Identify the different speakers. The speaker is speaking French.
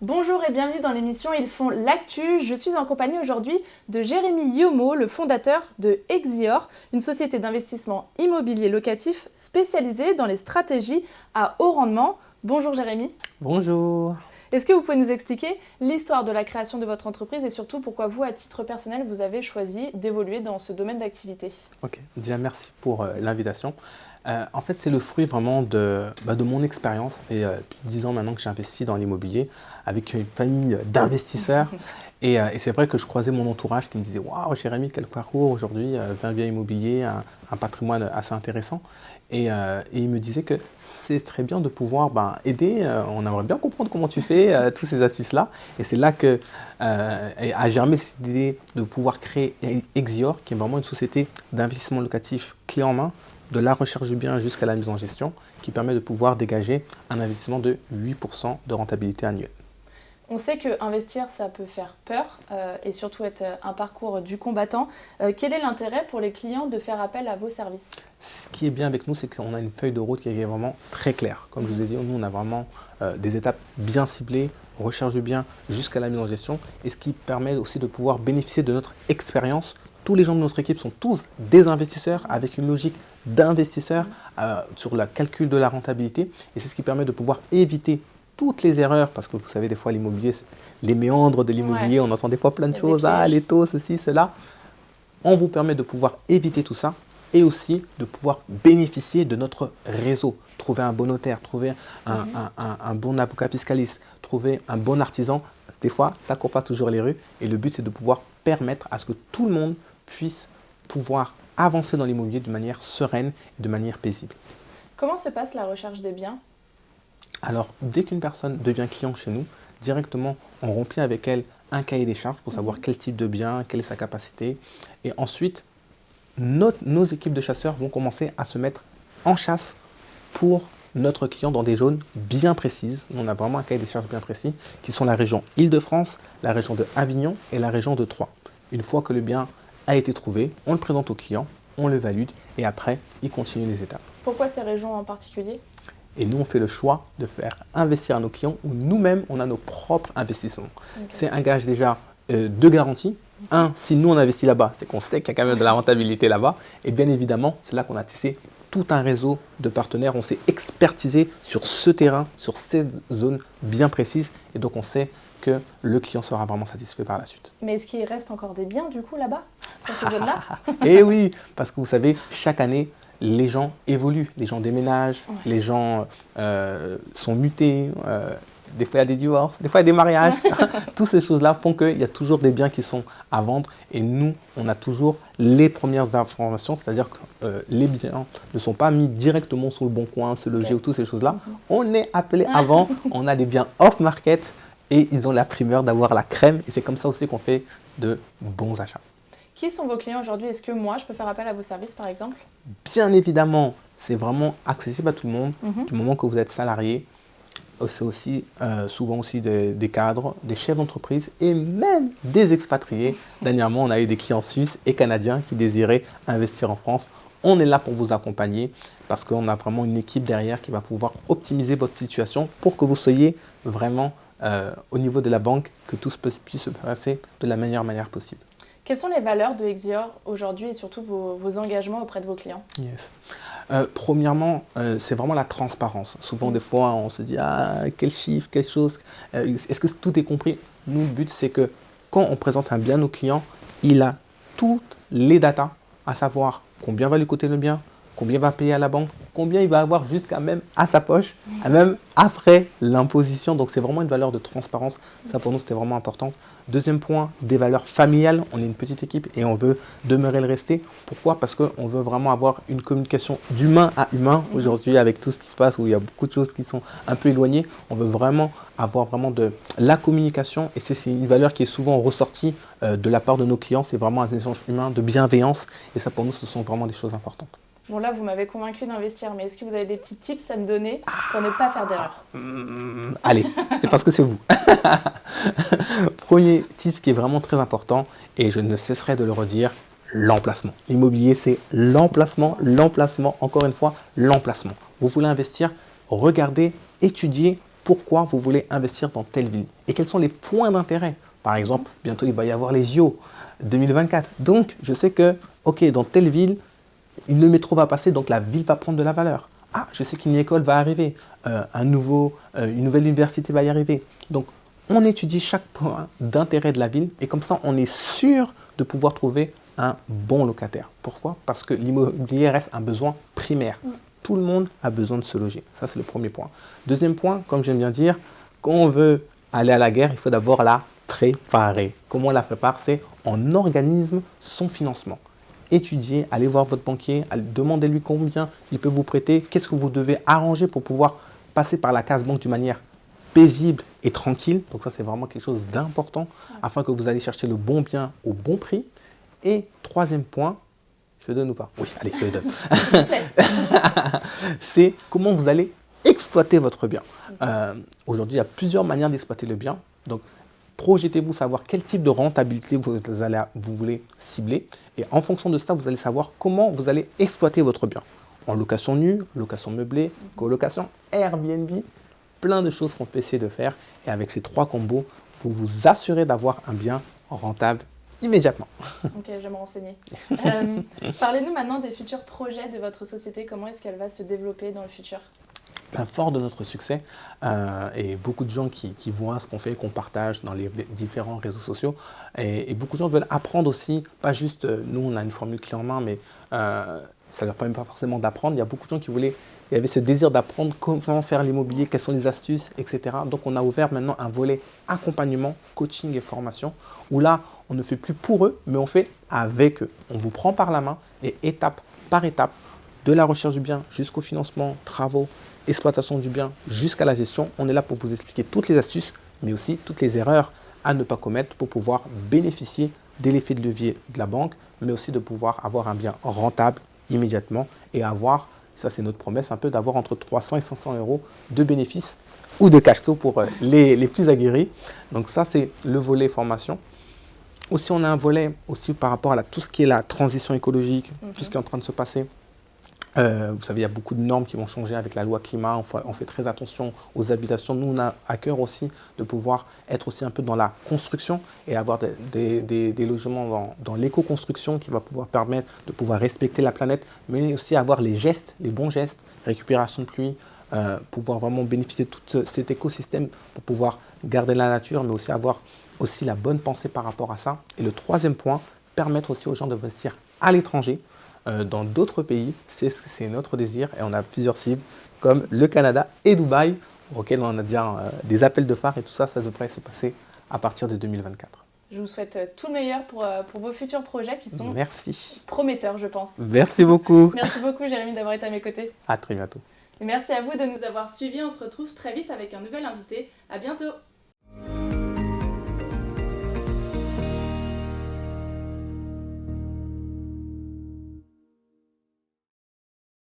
Speaker 1: Bonjour et bienvenue dans l'émission Ils font l'actu. Je suis en compagnie aujourd'hui de Jérémy Yomo, le fondateur de Exior, une société d'investissement immobilier locatif spécialisée dans les stratégies à haut rendement. Bonjour Jérémy.
Speaker 2: Bonjour.
Speaker 1: Est-ce que vous pouvez nous expliquer l'histoire de la création de votre entreprise et surtout pourquoi vous, à titre personnel, vous avez choisi d'évoluer dans ce domaine d'activité?
Speaker 2: Ok, déjà merci pour l'invitation. En fait, c'est le fruit vraiment de mon expérience. Ça fait plus de 10 ans maintenant que j'investis dans l'immobilier avec une famille d'investisseurs. Et c'est vrai que je croisais mon entourage qui me disait « Waouh, Jérémy, quel parcours aujourd'hui, 20 biens immobiliers, un patrimoine assez intéressant ». Et il me disait que c'est très bien de pouvoir aider. On aimerait bien comprendre comment tu fais toutes ces astuces-là. Et c'est là que a germé cette idée de pouvoir créer Exior, qui est vraiment une société d'investissement locatif clé en main, de la recherche du bien jusqu'à la mise en gestion, qui permet de pouvoir dégager un investissement de 8% de rentabilité annuelle.
Speaker 1: On sait qu'investir, ça peut faire peur et surtout être un parcours du combattant. Quel est l'intérêt pour les clients de faire appel à vos services?
Speaker 2: Ce qui est bien avec nous, c'est qu'on a une feuille de route qui est vraiment très claire. Comme je vous ai dit, nous, on a vraiment des étapes bien ciblées, recherche du bien jusqu'à la mise en gestion, et ce qui permet aussi de pouvoir bénéficier de notre expérience. Tous les gens de notre équipe sont tous des investisseurs avec une logique d'investisseurs sur le calcul de la rentabilité, et c'est ce qui permet de pouvoir éviter toutes les erreurs, parce que vous savez, des fois, l'immobilier, les méandres de l'immobilier, on entend des fois plein de choses, les taux, ceci, cela. On vous permet de pouvoir éviter tout ça et aussi de pouvoir bénéficier de notre réseau. Trouver un bon notaire, trouver un bon avocat fiscaliste, trouver un bon artisan. Des fois, ça ne court pas toujours les rues, et le but, c'est de pouvoir permettre à ce que tout le monde puisse pouvoir avancer dans l'immobilier de manière sereine et de manière paisible.
Speaker 1: Comment se passe la recherche des biens?
Speaker 2: Alors, dès qu'une personne devient client chez nous, directement, on remplit avec elle un cahier des charges pour savoir quel type de bien, quelle est sa capacité. Et ensuite, nos équipes de chasseurs vont commencer à se mettre en chasse pour notre client dans des zones bien précises. On a vraiment un cahier des charges bien précis, qui sont la région Île-de-France, la région de Avignon et la région de Troyes. Une fois que le bien a été trouvé, on le présente au client, on le valide et après, il continue les étapes.
Speaker 1: Pourquoi ces régions en particulier?
Speaker 2: Et nous, on fait le choix de faire investir à nos clients où nous-mêmes, on a nos propres investissements. Okay. C'est un gage déjà de garantie. Si nous, on investit là-bas, c'est qu'on sait qu'il y a quand même de la rentabilité là-bas. Et bien évidemment, c'est là qu'on a tissé tout un réseau de partenaires. On s'est expertisé sur ce terrain, sur ces zones bien précises. Et donc, on sait que le client sera vraiment satisfait par la suite.
Speaker 1: Mais est-ce qu'il reste encore des biens, du coup, là-bas, dans ces zones-là?
Speaker 2: Eh oui, parce que vous savez, chaque année, les gens évoluent, les gens déménagent, les gens sont mutés, des fois il y a des divorces, des fois il y a des mariages. Toutes ces choses-là font qu'il y a toujours des biens qui sont à vendre et nous, on a toujours les premières informations, c'est-à-dire que les biens ne sont pas mis directement sur le bon coin, se loger ou toutes ces choses-là. On est appelé avant, on a des biens off-market et ils ont la primeur d'avoir la crème et c'est comme ça aussi qu'on fait de bons achats.
Speaker 1: Qui sont vos clients aujourd'hui? Est-ce que moi, je peux faire appel à vos services, par exemple?
Speaker 2: Bien évidemment, c'est vraiment accessible à tout le monde, du moment que vous êtes salarié. C'est aussi souvent aussi des cadres, des chefs d'entreprise et même des expatriés. Dernièrement, on a eu des clients suisses et canadiens qui désiraient investir en France. On est là pour vous accompagner parce qu'on a vraiment une équipe derrière qui va pouvoir optimiser votre situation pour que vous soyez vraiment au niveau de la banque, que tout puisse se passer de la meilleure manière possible.
Speaker 1: Quelles sont les valeurs de Exior aujourd'hui et surtout vos engagements auprès de vos clients?
Speaker 2: Yes. Premièrement, c'est vraiment la transparence. Souvent, des fois, on se dit « Ah, quel chiffre, quelle chose est-ce que tout est compris ?» Nous, le but, c'est que quand on présente un bien aux clients, il a toutes les datas, à savoir combien va lui coûter le bien, combien il va payer à la banque, combien il va avoir jusqu'à même à sa poche, même après l'imposition. Donc, c'est vraiment une valeur de transparence. Ça, pour nous, c'était vraiment important. Deuxième point, des valeurs familiales. On est une petite équipe et on veut demeurer le rester. Pourquoi? Parce qu'on veut vraiment avoir une communication d'humain à humain. Aujourd'hui, avec tout ce qui se passe, où il y a beaucoup de choses qui sont un peu éloignées, on veut vraiment avoir vraiment de la communication. Et c'est une valeur qui est souvent ressortie de la part de nos clients. C'est vraiment un échange humain de bienveillance. Et ça, pour nous, ce sont vraiment des choses importantes.
Speaker 1: Bon, là, vous m'avez convaincu d'investir, mais est-ce que vous avez des petits tips à me donner pour ne pas faire d'erreur?
Speaker 2: Allez, c'est parce que c'est vous. Premier tip qui est vraiment très important, et je ne cesserai de le redire, l'emplacement. L'immobilier, c'est l'emplacement, l'emplacement, encore une fois, l'emplacement. Vous voulez investir, regardez, étudiez pourquoi vous voulez investir dans telle ville et quels sont les points d'intérêt. Par exemple, bientôt il va y avoir les JO 2024. Donc, je sais que, ok, dans telle ville, le métro va passer, donc la ville va prendre de la valeur. Ah, je sais qu'une école va arriver, une nouvelle université va y arriver. Donc, on étudie chaque point d'intérêt de la ville et comme ça, on est sûr de pouvoir trouver un bon locataire. Pourquoi? Parce que l'immobilier reste un besoin primaire. Tout le monde a besoin de se loger. Ça, c'est le premier point. Deuxième point, comme j'aime bien dire, quand on veut aller à la guerre, il faut d'abord la préparer. Comment on la prépare? C'est en organise son financement. Étudiez, allez voir votre banquier, demandez-lui combien il peut vous prêter, qu'est-ce que vous devez arranger pour pouvoir passer par la case banque d'une manière paisible et tranquille. Donc ça, c'est vraiment quelque chose d'important afin que vous allez chercher le bon bien au bon prix. Et troisième point, je le donne ou pas? Oui, allez, je le donne. C'est comment vous allez exploiter votre bien. Aujourd'hui, il y a plusieurs manières d'exploiter le bien. Donc, projetez-vous savoir quel type de rentabilité vous voulez cibler. Et en fonction de ça, vous allez savoir comment vous allez exploiter votre bien. En location nue, location meublée, colocation, Airbnb, plein de choses qu'on peut essayer de faire. Et avec ces 3 combos, vous vous assurez d'avoir un bien rentable immédiatement.
Speaker 1: Ok, je vais me renseigner. Parlez-nous maintenant des futurs projets de votre société. Comment est-ce qu'elle va se développer dans le futur?
Speaker 2: Fort de notre succès et beaucoup de gens qui voient ce qu'on fait, qu'on partage dans les différents réseaux sociaux et beaucoup de gens veulent apprendre aussi, pas juste nous on a une formule clé en main mais ça ne leur permet pas forcément d'apprendre. Il y a beaucoup de gens il y avait ce désir d'apprendre comment faire l'immobilier, quelles sont les astuces, etc. Donc on a ouvert maintenant un volet accompagnement, coaching et formation où là on ne fait plus pour eux mais on fait avec eux. On vous prend par la main et étape par étape de la recherche du bien jusqu'au financement, travaux, exploitation du bien jusqu'à la gestion. On est là pour vous expliquer toutes les astuces, mais aussi toutes les erreurs à ne pas commettre pour pouvoir bénéficier de l'effet de levier de la banque, mais aussi de pouvoir avoir un bien rentable immédiatement et avoir, ça c'est notre promesse un peu, d'avoir entre 300 et 500 euros de bénéfices ou de cash flow pour les plus aguerris. Donc ça c'est le volet formation. Aussi on a un volet aussi par rapport à tout ce qui est la transition écologique, tout ce qui est en train de se passer. Vous savez, il y a beaucoup de normes qui vont changer avec la loi climat. On fait très attention aux habitations. Nous, on a à cœur aussi de pouvoir être aussi un peu dans la construction et avoir des logements dans l'éco-construction qui va pouvoir permettre de pouvoir respecter la planète, mais aussi avoir les bons gestes, récupération de pluie, pouvoir vraiment bénéficier de tout cet écosystème pour pouvoir garder la nature, mais aussi avoir aussi la bonne pensée par rapport à ça. Et le troisième point, permettre aussi aux gens d'investir à l'étranger. Dans d'autres pays, c'est notre désir et on a plusieurs cibles comme le Canada et Dubaï auxquels on a déjà des appels de phare et tout ça, ça devrait se passer à partir de 2024.
Speaker 1: Je vous souhaite tout le meilleur pour vos futurs projets qui sont prometteurs, je pense.
Speaker 2: Merci beaucoup.
Speaker 1: Merci beaucoup Jérémy d'avoir été à mes côtés.
Speaker 2: À très bientôt.
Speaker 1: Et merci à vous de nous avoir suivis. On se retrouve très vite avec un nouvel invité. À bientôt.